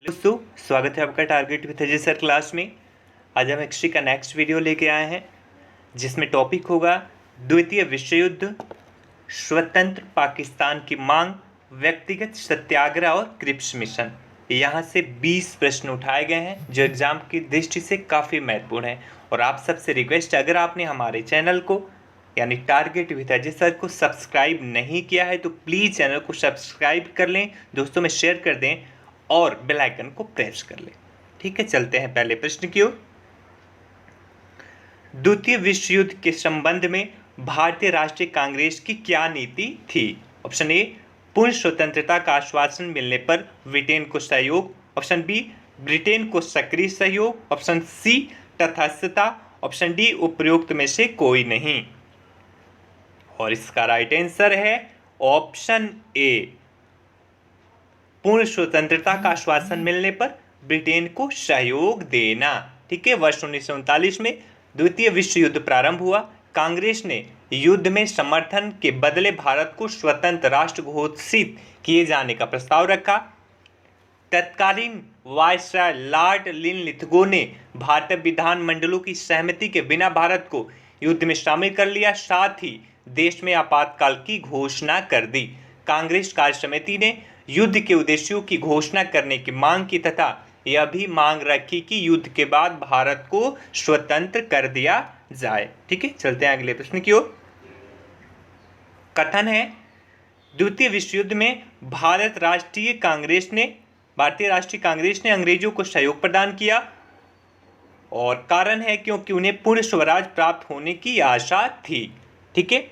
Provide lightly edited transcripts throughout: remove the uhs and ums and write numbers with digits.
दोस्तों, स्वागत है आपका target with Ajay sir class में। आज हम हिस्ट्री का नेक्स्ट वीडियो लेके आए हैं जिसमें टॉपिक होगा द्वितीय विश्व युद्ध, स्वतंत्र पाकिस्तान की मांग, व्यक्तिगत सत्याग्रह और क्रिप्स मिशन। यहाँ से 20 प्रश्न उठाए गए हैं जो एग्जाम की दृष्टि से काफ़ी महत्वपूर्ण है। और आप सबसे रिक्वेस्ट, अगर आपने हमारे चैनल को यानी टारगेट विद अजय सर को सब्सक्राइब नहीं किया है तो प्लीज़ चैनल को सब्सक्राइब कर लें, दोस्तों में शेयर कर दें और बेल आइकन को प्रेस कर लें। ठीक है, चलते हैं पहले प्रश्न की ओर। द्वितीय विश्व युद्ध के संबंध में भारतीय राष्ट्रीय कांग्रेस की क्या नीति थी? ऑप्शन ए, पूर्ण स्वतंत्रता का आश्वासन मिलने पर ब्रिटेन को सहयोग। ऑप्शन बी, ब्रिटेन को सक्रिय सहयोग। ऑप्शन सी, तटस्थता। ऑप्शन डी, उपरोक्त में से कोई नहीं। और इसका राइट आंसर है ऑप्शन ए, पूर्ण स्वतंत्रता का आश्वासन मिलने पर ब्रिटेन को सहयोग देना। ठीक है, वर्ष 1939 में द्वितीय विश्व युद्ध प्रारंभ हुआ। कांग्रेस ने युद्ध में समर्थन के बदले भारत को स्वतंत्र राष्ट्र घोषित किए जाने का प्रस्ताव रखा। तत्कालीन वायसराय लॉर्ड लिनलिथगो ने भारतीय विधानमंडलों की सहमति के बिना भारत को युद्ध में शामिल कर लिया, साथ ही देश में आपातकाल की घोषणा कर दी। कांग्रेस कार्य समिति ने युद्ध के उद्देश्यों की घोषणा करने की मांग की तथा यह भी मांग रखी कि युद्ध के बाद भारत को स्वतंत्र कर दिया जाए। ठीक है, चलते हैं अगले प्रश्न की ओर। कथन है, द्वितीय विश्व युद्ध में भारतीय राष्ट्रीय कांग्रेस ने अंग्रेजों को सहयोग प्रदान किया और कारण है क्योंकि उन्हें पूर्ण स्वराज प्राप्त होने की आशा थी। ठीक है,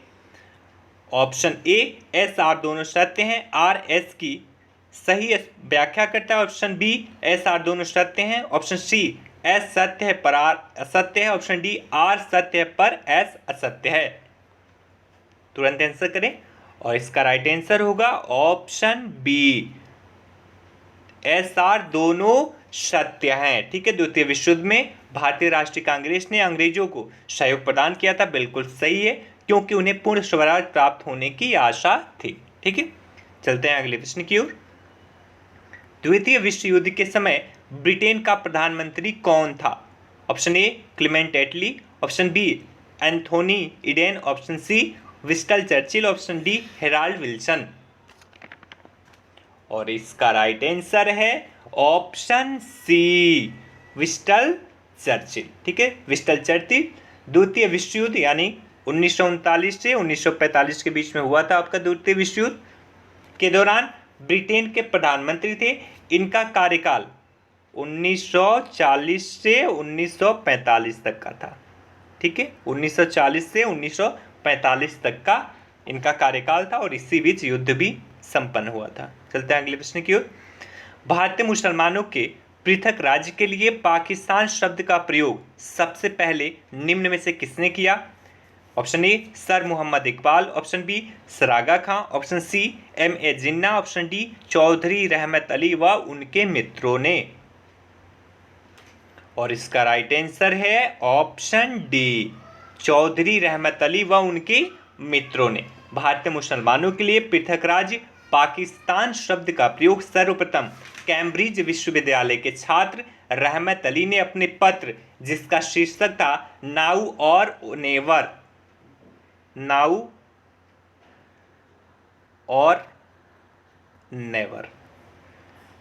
ऑप्शन ए, एस आर दोनों सत्य हैं, आर एस की सही व्याख्या करता है। ऑप्शन बी, एस आर दोनों सत्य हैं। ऑप्शन सी, एस सत्य है पर आर असत्य है। ऑप्शन डी, आर सत्य है पर एस असत्य है। तुरंत आंसर करें और इसका राइट आंसर होगा ऑप्शन बी, एस आर दोनों सत्य हैं। ठीक है, द्वितीय विश्व युद्ध में भारतीय राष्ट्रीय कांग्रेस ने अंग्रेजों को सहयोग प्रदान किया था, बिल्कुल सही है, क्योंकि उन्हें पूर्ण स्वराज प्राप्त होने की आशा थी। ठीक है, चलते हैं अगले प्रश्न की ओर। द्वितीय विश्व युद्ध के समय ब्रिटेन का प्रधानमंत्री कौन था? Option A, Clement Attlee. Option B, Anthony Eden. Option C, Winston Churchill. Option D, Harold Wilson. और इसका राइट आंसर है ऑप्शन सी, विंस्टन चर्चिल। ठीक है, विंस्टन चर्चिल द्वितीय विश्व युद्ध यानी 1939 से 1945 के बीच में हुआ था आपका द्वितीय विश्व युद्ध के दौरान ब्रिटेन के प्रधानमंत्री थे। इनका कार्यकाल 1940 से 1945 तक का था। ठीक है, 1940 से 1945 तक का इनका कार्यकाल था और इसी बीच युद्ध भी संपन्न हुआ था। चलते हैं अगले प्रश्न की ओर। भारतीय मुसलमानों के पृथक राज्य के लिए पाकिस्तान शब्द का प्रयोग सबसे पहले निम्न में से किसने किया? Option A, sir Mohammad Iqbal. Option B, सरागा खां। Option C, M.A. Jinnah. Option D, Chaudhary Rahmat Ali व उनके मित्रों ने। और इसका राइट आंसर है ऑप्शन डी, चौधरी रहमत अली व उनके मित्रों ने। भारतीय मुसलमानों के लिए पृथक राज्य पाकिस्तान शब्द का प्रयोग सर्वप्रथम कैम्ब्रिज विश्वविद्यालय के छात्र रहमत अली ने अपने पत्र, जिसका शीर्षक था नाउ और नेवर, नाउ और नेवर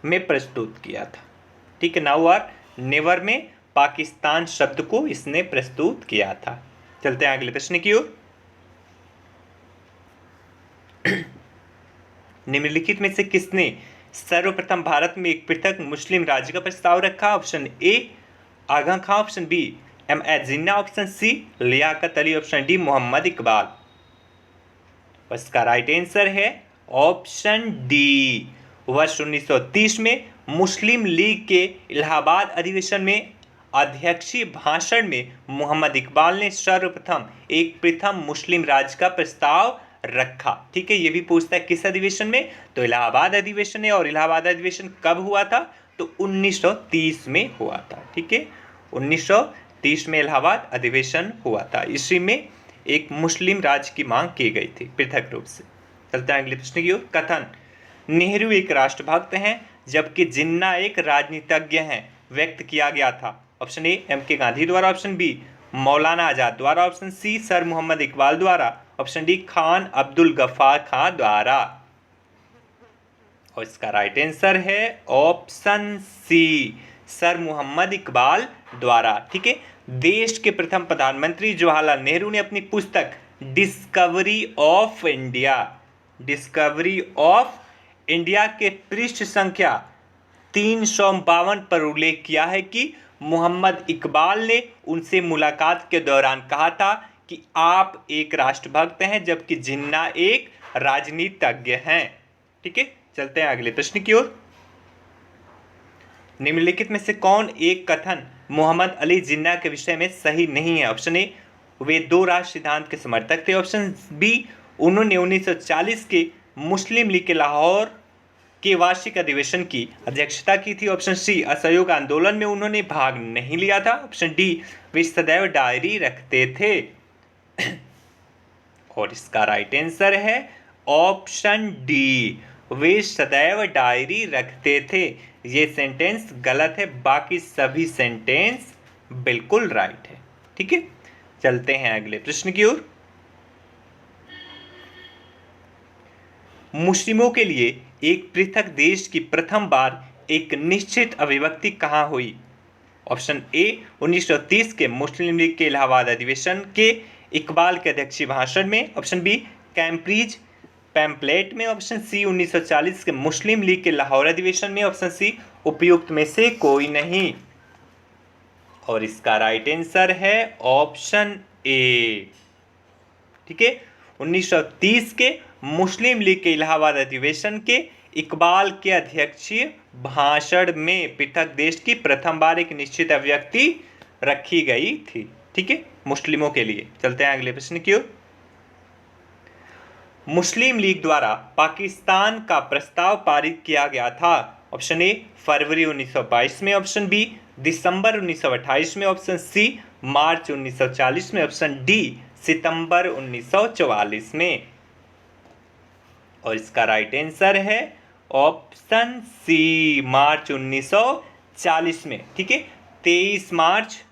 में प्रस्तुत किया था। ठीक है, नाउ और नेवर में पाकिस्तान शब्द को इसने प्रस्तुत किया था। चलते हैं अगले प्रश्न की ओर। निम्नलिखित में से किसने सर्वप्रथम भारत में एक पृथक मुस्लिम राज्य का प्रस्ताव रखा? Option A, Aga Khan. Option B, M.A. Jinnah. Option C, Liaquat Ali. Option D, Mohammad Iqbal. इसका राइट आंसर है ऑप्शन डी, वर्ष 1930 में मुस्लिम लीग के इलाहाबाद अधिवेशन में अध्यक्षीय भाषण में मोहम्मद इकबाल ने सर्वप्रथम एक पृथक मुस्लिम राज्य का प्रस्ताव रखा। ठीक है, ये भी पूछता है किस अधिवेशन में, तो इलाहाबाद अधिवेशन है। और इलाहाबाद अधिवेशन कब हुआ था? तो 1930 में हुआ था। ठीक है, 1930 में इलाहाबाद अधिवेशन हुआ था। इसी में एक मुस्लिम राज्य की मांग की गई थी पृथक रूप से। चलते हैं अगले प्रश्न की ओर। कथन, नेहरू एक राष्ट्रभक्त हैं जबकि जिन्ना एक राजनीतिज्ञ हैं, व्यक्त किया गया था? ऑप्शन ए एम के गांधी द्वारा, ऑप्शन बी मौलाना आजाद द्वारा, option C sir Mohammad Iqbal द्वारा, ऑप्शन डी खान अब्दुल गफ्फार खान द्वारा। और इसका राइट आंसर है option C, sir Mohammad Iqbal द्वारा। ठीक है, देश के प्रथम प्रधानमंत्री जवाहरलाल नेहरू ने अपनी पुस्तक डिस्कवरी ऑफ इंडिया के पृष्ठ संख्या 352 पर उल्लेख किया है कि मोहम्मद इकबाल ने उनसे मुलाकात के दौरान कहा था कि आप एक राष्ट्रभक्त हैं, जबकि जिन्ना एक राजनीतिज्ञ हैं। ठीक है, चलते हैं अगले प्रश्न की ओर। निम्नलिखित में से कौन एक कथन मोहम्मद अली जिन्ना के विषय में सही नहीं है? ऑप्शन ए, वे दो राष्ट्र सिद्धांत के समर्थक थे, ऑप्शन बी, उन्होंने 1940 के मुस्लिम लीग के लाहौर के वार्षिक अधिवेशन की अध्यक्षता की थी, ऑप्शन सी, असहयोग आंदोलन में उन्होंने भाग नहीं लिया था, ऑप्शन डी, वे सदैव डायरी रखते थे। और इसका राइट आंसर है ऑप्शन डी, वे सदैव डायरी रखते थे। ये सेंटेंस गलत है, बाकी सभी सेंटेंस बिल्कुल राइट है। ठीक है, चलते हैं अगले प्रश्न की ओर। मुस्लिमों के लिए एक पृथक देश की प्रथम बार एक निश्चित अभिव्यक्ति कहाँ हुई? ऑप्शन ए, 1930 के मुस्लिम लीग के इलाहाबाद अधिवेशन के इकबाल के अध्यक्षीय भाषण में, ऑप्शन बी, कैम्ब्रिज पैम्पलेट में, ऑप्शन सी, 1940 के मुस्लिम लीग के लाहौर अधिवेशन में, ऑप्शन सी, उपयुक्त में से कोई नहीं। और इसका राइट आंसर है ऑप्शन ए। ठीक है, 1930 के मुस्लिम लीग के इलाहाबाद अधिवेशन के इकबाल के अध्यक्षीय भाषण में पृथक देश की प्रथम बार एक निश्चित अभिव्यक्ति रखी गई थी। ठीक है, मुस्लिमों के लिए। चलते हैं अगले प्रश्न की ओर। मुस्लिम लीग द्वारा पाकिस्तान का प्रस्ताव पारित किया गया था? ऑप्शन ए, फरवरी 1922 में, ऑप्शन बी, दिसंबर 1928 में, ऑप्शन सी, मार्च 1940 में, ऑप्शन डी, सितंबर 1944 में। और इसका राइट आंसर है ऑप्शन सी, मार्च 1940 में। ठीक है, 23 मार्च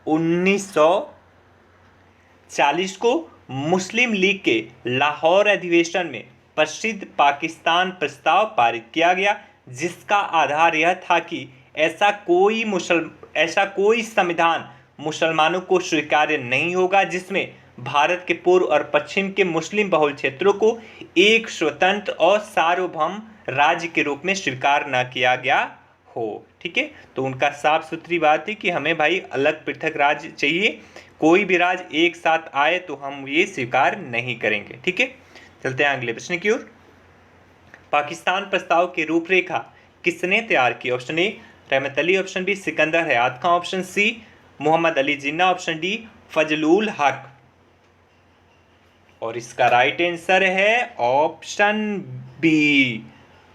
1940 को मुस्लिम लीग के लाहौर अधिवेशन में प्रसिद्ध पाकिस्तान प्रस्ताव पारित किया गया, जिसका आधार यह था कि ऐसा कोई संविधान मुसलमानों को स्वीकार्य नहीं होगा जिसमें भारत के पूर्व और पश्चिम के मुस्लिम बहुल क्षेत्रों को एक स्वतंत्र और सार्वभौम राज्य के रूप में स्वीकार न किया गया हो। ठीक है, तो उनका साफ सुथरी बात है कि हमें भाई अलग पृथक राज्य चाहिए, कोई भी राज्य एक साथ आए तो हम ये स्वीकार नहीं करेंगे। ठीक है, चलते हैं अगले प्रश्न की ओर। पाकिस्तान प्रस्ताव की रूपरेखा किसने तैयार की? ऑप्शन ए, रहमत अली, ऑप्शन बी, सिकंदर हयात खां, ऑप्शन सी, मोहम्मद अली जिन्ना, ऑप्शन डी, फजलुल हक। और इसका राइट आंसर है ऑप्शन बी,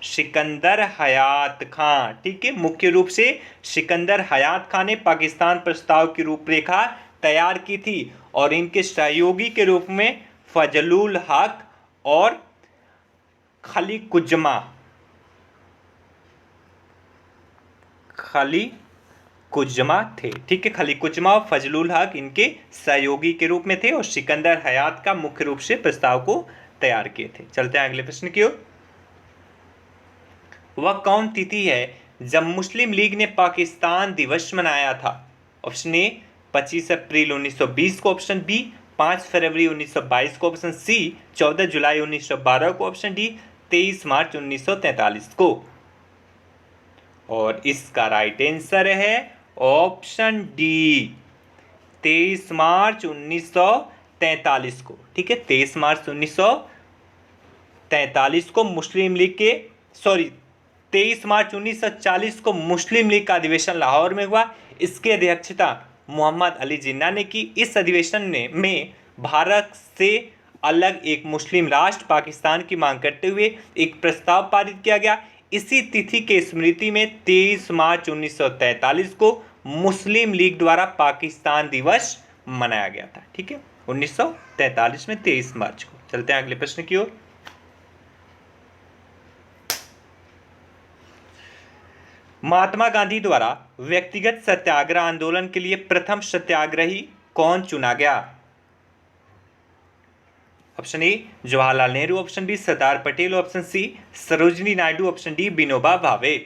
सिकंदर हयात खां। ठीक है, मुख्य रूप से सिकंदर हयात खां ने पाकिस्तान प्रस्ताव की रूपरेखा तैयार की थी और इनके सहयोगी के रूप में फजलुल हक और खली कुज्मा थे। ठीक है, खली कुज्मा और फजलुल हक इनके सहयोगी के रूप में थे और सिकंदर हयात का मुख्य रूप से प्रस्ताव को तैयार किए थे। चलते हैं अगले प्रश्न की ओर। वह कौन तिथि है जब मुस्लिम लीग ने पाकिस्तान दिवस मनाया था? ऑप्शन ए, 25 अप्रैल 1920 को, ऑप्शन बी, 5 फरवरी 1922 को, ऑप्शन सी, 14 जुलाई 1912 को, ऑप्शन डी, 23 मार्च 1943 को। और इसका राइट आंसर है ऑप्शन डी, 23 मार्च 1943 को। ठीक है, 23 मार्च 1943 को मुस्लिम लीग के 23 मार्च 1940 को मुस्लिम लीग का अधिवेशन लाहौर में हुआ। इसकी अध्यक्षता मोहम्मद अली जिन्ना ने की। इस अधिवेशन में भारत से अलग एक मुस्लिम राष्ट्र पाकिस्तान की मांग करते हुए एक प्रस्ताव पारित किया गया। इसी तिथि के स्मृति में 23 मार्च 1943 को मुस्लिम लीग द्वारा पाकिस्तान दिवस मनाया गया था। ठीक है, 1943 में 23 मार्च को। चलते हैं अगले प्रश्न की ओर। महात्मा गांधी द्वारा व्यक्तिगत सत्याग्रह आंदोलन के लिए प्रथम सत्याग्रही कौन चुना गया? Option A Jawaharlal Nehru, option B Sardar Patel, option C Sarojini Naidu, option D Vinoba Bhave.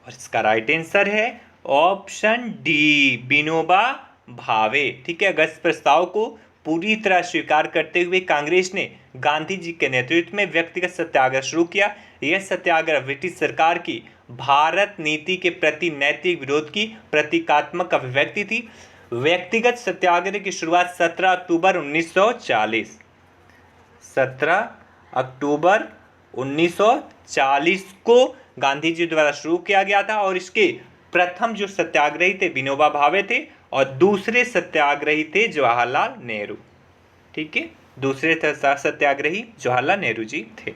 और इसका राइट आंसर है ऑप्शन डी विनोबा भावे। ठीक है, अगस्त प्रस्ताव को पूरी तरह स्वीकार करते हुए कांग्रेस ने गांधी जी के नेतृत्व में व्यक्तिगत सत्याग्रह शुरू किया। यह सत्याग्रह ब्रिटिश सरकार की भारत नीति के प्रति नैतिक विरोध की प्रतीकात्मक अभिव्यक्ति थी। व्यक्तिगत सत्याग्रह की शुरुआत 17 अक्टूबर 1940 को गांधी जी द्वारा शुरू किया गया था और इसके प्रथम जो सत्याग्रही थे विनोबा भावे थे और दूसरे सत्याग्रही थे जवाहरलाल नेहरू। ठीक है, दूसरे सत्याग्रही जवाहरलाल नेहरू जी थे।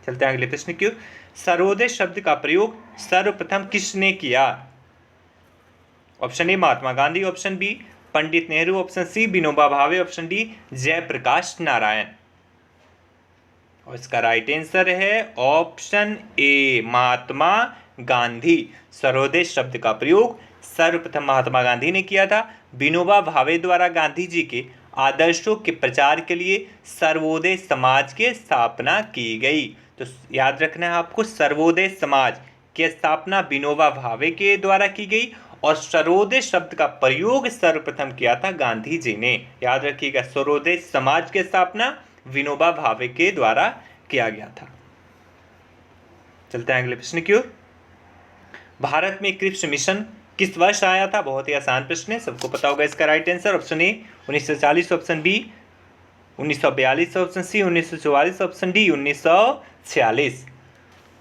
चलते हैं अगले प्रश्न की ओर। सर्वोदय शब्द का प्रयोग सर्वप्रथम किसने किया? Option A Mahatma Gandhi, option B Pandit Nehru, option C Vinoba Bhave, option D Jayaprakash Narayan. और इसका राइट आंसर है ऑप्शन ए महात्मा गांधी। सर्वोदय शब्द का प्रयोग सर्वप्रथम महात्मा गांधी ने किया था। विनोबा भावे द्वारा गांधी जी के आदर्शों के प्रचार के लिए सर्वोदय समाज की स्थापना की गई। तो याद रखना है आपको, सर्वोदय समाज की स्थापना विनोबा भावे के द्वारा की गई और सर्वोदय शब्द का प्रयोग सर्वप्रथम किया था गांधी जी ने। याद रखिएगा, सर्वोदय समाज की स्थापना विनोबा भावे के द्वारा किया गया था। चलते हैं अगले प्रश्न की ओर। भारत में क्रिप्स मिशन किस वर्ष आया था? बहुत ही आसान प्रश्न है, सबको पता होगा इसका right answer. Option A 1940, option B 1942, option C 1944, option D 1946।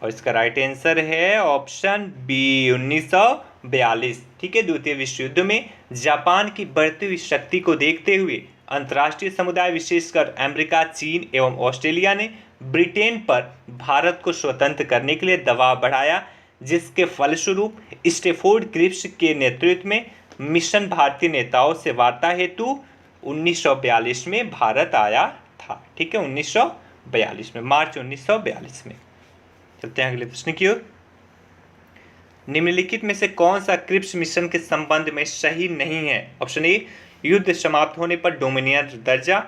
और इसका राइट आंसर है ऑप्शन बी 1942। ठीक है, द्वितीय विश्व युद्ध में जापान की बढ़ती हुई शक्ति को देखते हुए अंतर्राष्ट्रीय समुदाय विशेषकर अमेरिका, चीन एवं ऑस्ट्रेलिया ने ब्रिटेन पर भारत को स्वतंत्र करने के लिए दबाव बढ़ाया, जिसके फलस्वरूप स्टैफोर्ड क्रिप्स के नेतृत्व में मिशन भारतीय नेताओं से वार्ता हेतु 1942 में भारत आया था। ठीक है, 1942 में, मार्च 1942 में। चलते हैं अगले प्रश्न की ओर। निम्नलिखित में से कौन सा क्रिप्स मिशन के संबंध में सही नहीं है? ऑप्शन ए युद्ध समाप्त होने पर डोमिनियन दर्जा,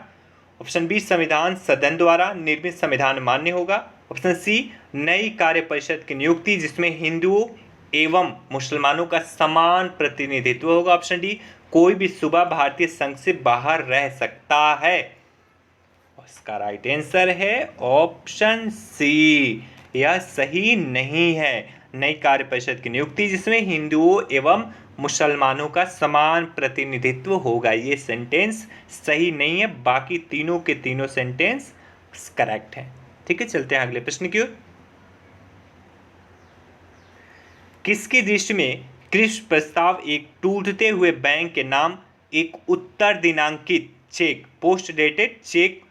ऑप्शन बी संविधान सदन द्वारा निर्मित संविधान मान्य होगा, ऑप्शन सी नई कार्य परिषद की नियुक्ति जिसमें हिंदुओं एवं मुसलमानों का समान प्रतिनिधित्व होगा, ऑप्शन डी कोई भी सूबा भारतीय संघ से बाहर रह सकता है। इसका राइट आंसर है ऑप्शन सी, यह सही नहीं है। नई कार्य परिषद की नियुक्ति जिसमें हिंदुओं एवं मुसलमानों का समान प्रतिनिधित्व होगा, ये सेंटेंस सही नहीं है। बाकी तीनों के तीनों सेंटेंस करेक्ट है। ठीक है, चलते हैं अगले प्रश्न की ओर। किसकी दृष्टि में क्रिप्स प्रस्ताव एक टूटते हुए बैंक के नाम एक उत्तर दिनांकित cheque, post dated cheque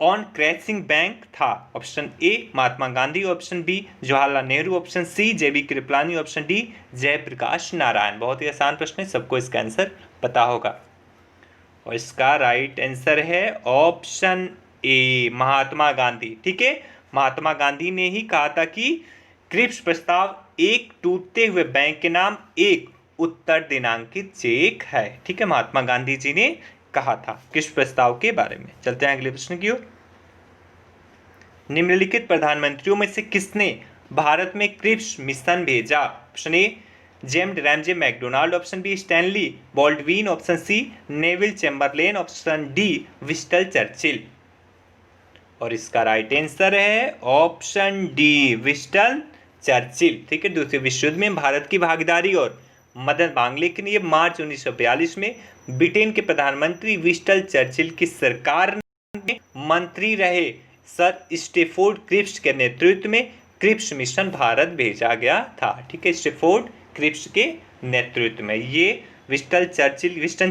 on crashing bank था? Option A Mahatma Gandhi, option B Jawaharlal Nehru, option C J B Kripalani, option D Jayaprakash Narayan. बहुत ही आसान प्रश्न है, सबको इसका आंसर पता होगा। और इसका राइट आंसर है ऑप्शन ए महात्मा गांधी। ठीक है, महात्मा गांधी ने ही कहा था कि क्रिप्स प्रस्ताव एक टूटते हुए बैंक के नाम एक उत्तर दिनांकित चेक है। ठीक है, महात्मा गांधी जी ने कहा था किस प्रस्ताव के बारे में। चलते हैं अगले प्रश्न की ओर। निम्नलिखित प्रधानमंत्रियों में से किसने भारत में क्रिप्स मिशन भेजा? Option A James Ramsay MacDonald, option B Stanley Baldwin, option C Neville Chamberlain, option D Winston Churchill. और इसका राइट आंसर है ऑप्शन डी विंस्टन चर्चिल। ठीक है, दूसरे विश्व युद्ध में भारत की भागीदारी और मदद मांगने के लिए मार्च 1942 में ब्रिटेन के प्रधानमंत्री विंस्टन चर्चिल की सरकार में मंत्री रहे सर स्टैफोर्ड क्रिप्स के नेतृत्व में क्रिप्स मिशन भारत भेजा गया था। ठीक है, स्टैफोर्ड क्रिप्स के नेतृत्व में ये विंस्टन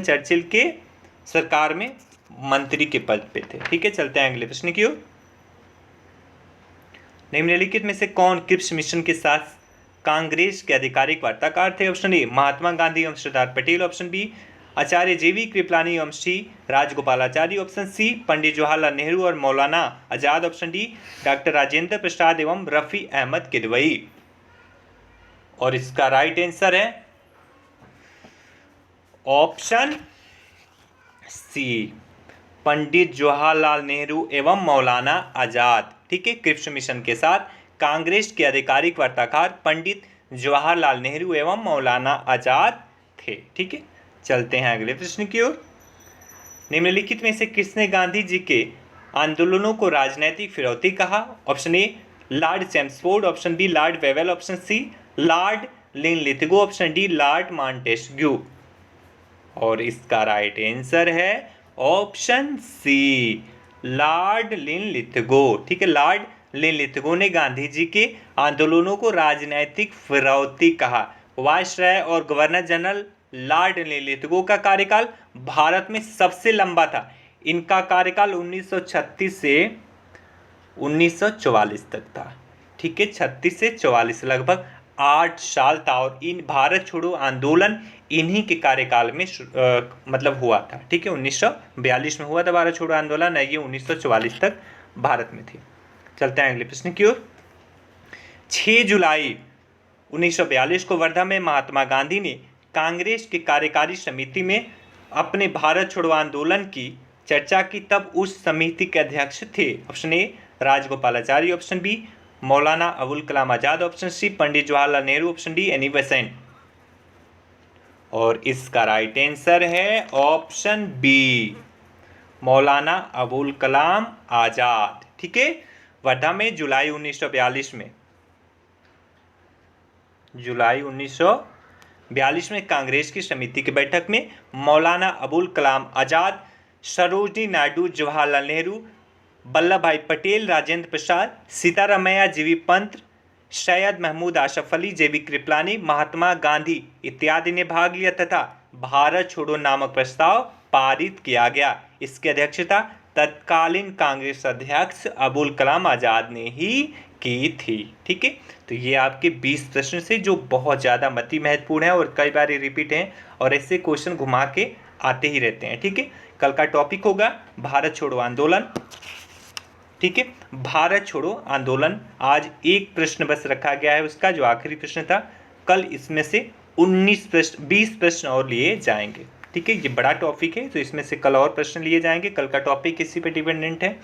चर्चिल के सरकार में मंत्री के पद पे थे। ठीक है, चलते हैं अगले प्रश्न की ओर। निम्नलिखित में से कौन क्रिप्स मिशन के साथ कांग्रेस के आधिकारिक वार्ताकार थे? ऑप्शन ए महात्मा गांधी एवं सरदार पटेल, ऑप्शन बी आचार्य JV कृपलानी एवं श्री राजगोपालाचारी। ऑप्शन सी पंडित जवाहरलाल नेहरू और Maulana Azad. Option D doctor Rajendra Prasad एवं रफी अहमद किदवई। और इसका राइट आंसर है ऑप्शन सी पंडित जवाहरलाल नेहरू एवं मौलाना आजाद। ठीक है, क्रिप्स मिशन के साथ कांग्रेस के आधिकारिक वार्ताकार पंडित जवाहरलाल नेहरू एवं मौलाना आजाद थे। ठीक है, चलते हैं अगले प्रश्न की ओर। निम्नलिखित में से किसने गांधी जी के आंदोलनों को राजनैतिक फिरौती कहा? Option A lord Chelmsford. Option B lord Wavell. Option C lord Linlithgow. Option D lord Montesquieu. और इसका राइट आंसर है ऑप्शन सी लॉर्ड लिनलिथगो। ठीक है, लॉर्ड लिनलिथगो ने गांधी जी के आंदोलनों को राजनैतिक फिरौती कहा। वायसराय और गवर्नर जनरल लॉर्ड लिनलिथगो का कार्यकाल भारत में सबसे लंबा था। इनका कार्यकाल 1936 से 1944 तक था। ठीक है, 36 से 44 लगभग 8 साल था। और इन भारत छोड़ो आंदोलन इन्हीं के कार्यकाल में मतलब हुआ था। ठीक है, 1942 में हुआ था भारत छोड़ो आंदोलन, ये 1944 तक भारत में थी। चलते हैं अगले प्रश्न की ओर। 6 जुलाई 1942 को वर्धा में महात्मा गांधी ने कांग्रेस की कार्यकारी समिति में अपने भारत छोड़ो आंदोलन की चर्चा की, तब उस समिति के अध्यक्ष थे। Option A Rajagopalachari. Option B Maulana Abul Kalam Azad. Option C Pandit Jawaharlal Nehru. Option D Annie Besant. और इसका राइट आंसर है ऑप्शन बी मौलाना अबुल कलाम आजाद। ठीक है, वर्धा में जुलाई 1942 में कांग्रेस की समिति की बैठक में मौलाना अबुल कलाम आजाद, सरोजनी नायडू, जवाहरलाल नेहरू, वल्लभ भाई पटेल, राजेंद्र प्रसाद, सीतारामैया, जीवी पंत, सैयद महमूद आसफ अली, JV कृपलानी, महात्मा गांधी इत्यादि ने भाग लिया तथा भारत छोड़ो नामक प्रस्ताव पारित किया गया। इसकी अध्यक्षता तत्कालीन कांग्रेस अध्यक्ष अबुल कलाम आजाद ने ही की थी। ठीक है, तो ये आपके 20 प्रश्न से जो बहुत ज़्यादा मति महत्वपूर्ण है और कई बार रिपीट हैं और ऐसे क्वेश्चन घुमा के आते ही रहते हैं। ठीक है, कल का टॉपिक होगा भारत छोड़ो आंदोलन। ठीक है, भारत छोड़ो आंदोलन आज एक प्रश्न बस रखा गया है उसका, जो आखिरी प्रश्न था। कल इसमें से 20 प्रश्न और लिए जाएंगे। ठीक है, ये बड़ा टॉपिक है तो इसमें से कल और प्रश्न लिए जाएंगे। कल का टॉपिक इसी पे डिपेंडेंट है।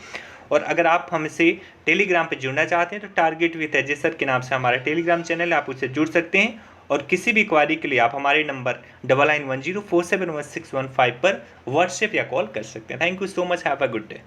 और अगर आप हमसे टेलीग्राम पे जुड़ना चाहते हैं तो टारगेट विद अजय सर के नाम से हमारा टेलीग्राम चैनल है, आप उससे जुड़ सकते हैं। और किसी भी क्वारी के लिए आप हमारे नंबर 9910471615 पर व्हाट्सएप या कॉल कर सकते हैं। Thank you so much, have a good day.